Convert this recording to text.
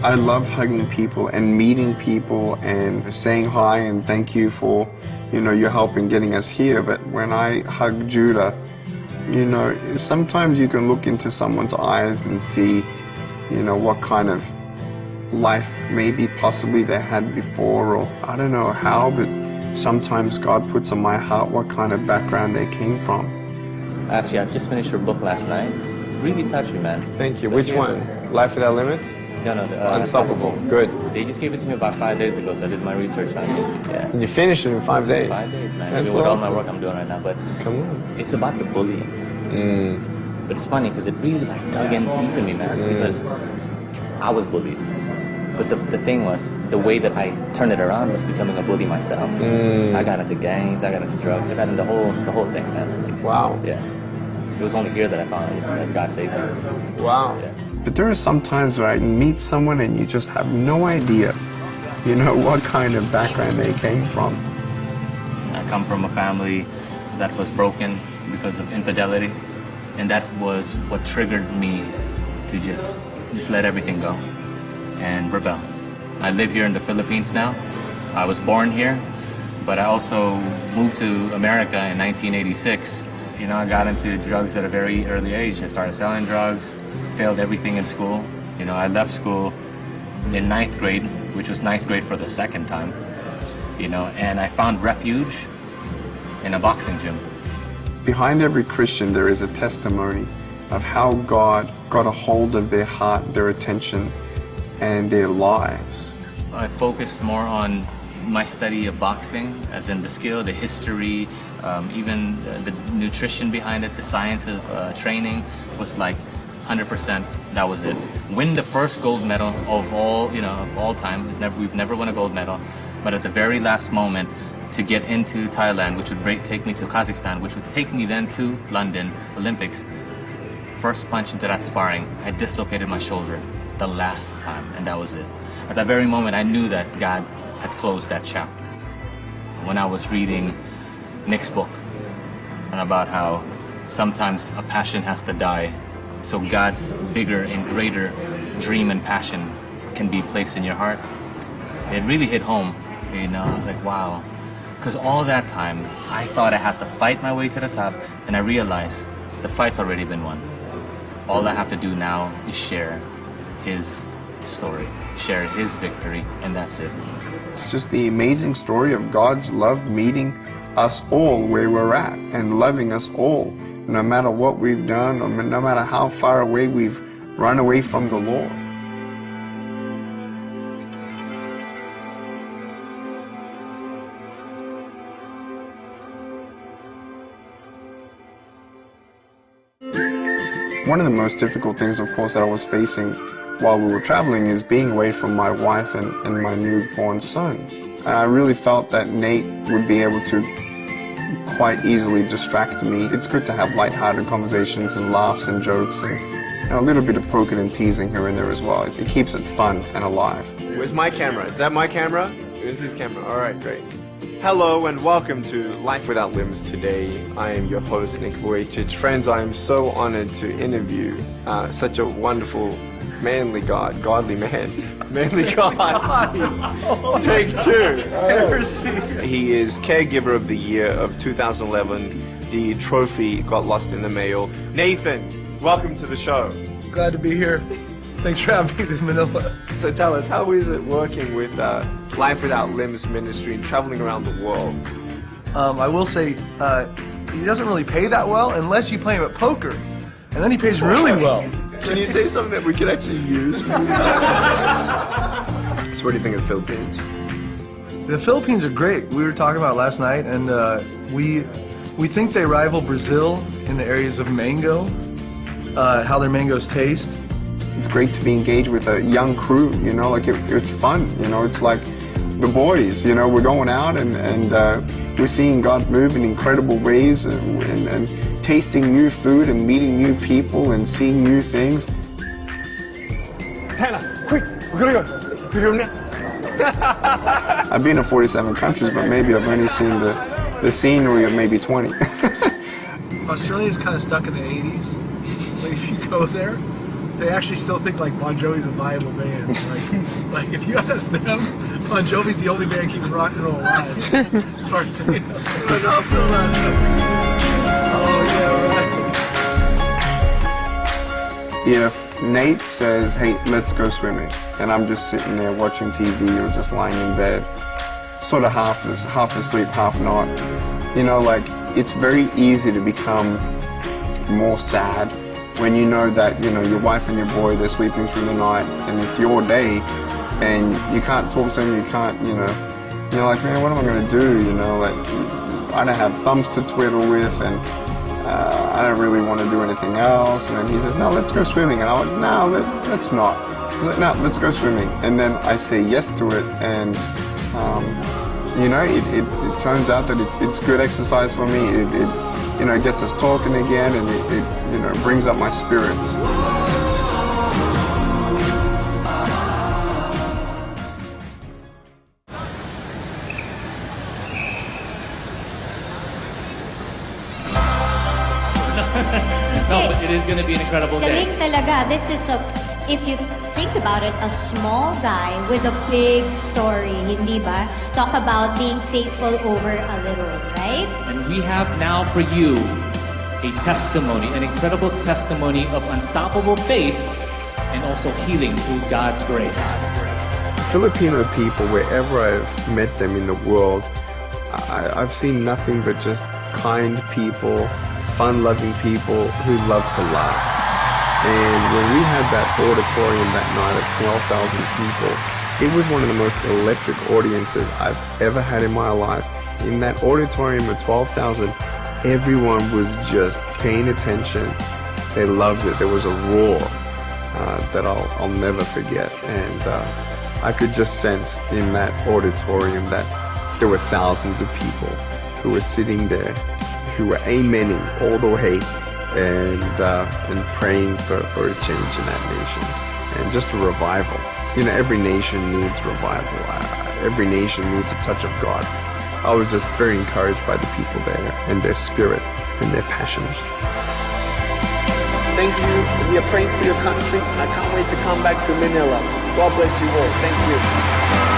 I love hugging people and meeting people and saying hi and thank you for, your help in getting us here. But when I hug Judah, sometimes you can look into someone's eyes and see, what kind of life maybe possibly they had before, or I don't know how, but sometimes God puts on my heart what kind of background they came from. Actually, I've just finished your book last night. Really touched me, man. Thank you. Which one? Life Without Limits? No, Unstoppable. Good. They just gave it to me about 5 days ago, so I did my research on it. Yeah. And you finished it in 5 days? 5 days, man. That's with awesome. all my work I'm doing right now, but come on. It's about the bullying. But it's funny because it really dug in deep in me, man, because I was bullied. But the thing was, the way that I turned it around was becoming a bully myself. I got into gangs, I got into drugs, I got into the whole thing, man. Wow. Yeah. It was only here that I found that God saved me. Wow. Yeah. But there are some times where I meet someone and you just have no idea, what kind of background they came from. I come from a family that was broken because of infidelity, and that was what triggered me to just let everything go and rebel. I live here in the Philippines now. I was born here, but I also moved to America in 1986. I got into drugs at a very early age. I started selling drugs, failed everything in school. I left school in 9th grade, which was 9th grade for the second time, and I found refuge in a boxing gym. Behind every Christian, there is a testimony of how God got a hold of their heart, their attention, and their lives. I focused more on my study of boxing, as in the skill, the history, even the nutrition behind it, the science of training was like 100%. That was it. Win the first gold medal of all time. We've never won a gold medal, but at the very last moment, to get into Thailand, which would take me to Kazakhstan, which would take me then to London Olympics. First punch into that sparring, I dislocated my shoulder the last time, and that was it. At that very moment, I knew that God had closed that chapter. When I was reading Nick's book, and about how sometimes a passion has to die, so God's bigger and greater dream and passion can be placed in your heart, it really hit home. I was like, wow. Because all that time, I thought I had to fight my way to the top, and I realized the fight's already been won. All I have to do now is share his story, share his victory, and that's it. It's just the amazing story of God's love meeting us all where we're at and loving us all, no matter what we've done, or no matter how far away we've run away from the Lord. One of the most difficult things, of course, that I was facing while we were traveling is being away from my wife and my newborn son. And I really felt that Nate would be able to quite easily distract me. It's good to have lighthearted conversations and laughs and jokes and a little bit of poking and teasing here and there as well. It keeps it fun and alive. Where's my camera? Is that my camera? Where's his camera? All right, great. Hello and welcome to Life Without Limbs today. I am your host, Nick Vujicic. Friends, I am so honored to interview such a wonderful, godly man. Manly God. Take two. He is Caregiver of the Year of 2011. The trophy got lost in the mail. Nathan, welcome to the show. Glad to be here. Thanks for having me to Manila. So tell us, how is it working with Life Without Limbs ministry and traveling around the world? I will say, he doesn't really pay that well unless you play him at poker. And then he pays really well. Can you say something that we could actually use? So what do you think of the Philippines? The Philippines are great. We were talking about it last night, and we think they rival Brazil in the areas of mango, how their mangoes taste. It's great to be engaged with a young crew, it's fun, it's like the boys, we're going out and we're seeing God move in incredible ways and tasting new food and meeting new people and seeing new things. Tanner, quick, we're gonna go. We're going now. I've been to 47 countries, but maybe I've only seen the scenery of maybe 20. Australia's kind of stuck in the 80s. Like if you go there, they actually still think like Bon Jovi's a viable band. Like if you ask them, Bon Jovi's the only band keeping rock and roll alive, as far as they know. Oh yeah, right. If Nate says, hey, let's go swimming, and I'm just sitting there watching TV or just lying in bed, sort of half asleep, half not, you know, like, it's very easy to become more sad when you know that, you know, your wife and your boy, they're sleeping through the night, and it's your day, and you can't talk to them, you can't, you know, you're like, man, what am I going to do, you know, like, I don't have thumbs to twiddle with, and I don't really want to do anything else. And then he says, no, let's go swimming. And I'm like, no, let's not. No, let's go swimming. And then I say yes to it. And, you know, it turns out that it's good exercise for me. It you know, gets us talking again, and it you know, brings up my spirits. No, but it is going to be an incredible day. Galing talaga. This is if you think about it, a small guy with a big story, hindi ba? Talk about being faithful over a little, right? And we have now for you a testimony, an incredible testimony of unstoppable faith and also healing through God's grace. Filipino people, wherever I've met them in the world, I've seen nothing but just kind people, fun-loving people who love to laugh. And when we had that auditorium that night of 12,000 people, it was one of the most electric audiences I've ever had in my life. In that auditorium of 12,000, everyone was just paying attention. They loved it. There was a roar that I'll never forget. And I could just sense in that auditorium that there were thousands of people who were sitting there, who were amening all the way and praying for a change in that nation and just a revival. You know, every nation needs revival. Every nation needs a touch of God. I was just very encouraged by the people there and their spirit and their passion. Thank you. We are praying for your country, and I can't wait to come back to Manila. God bless you all. Thank you.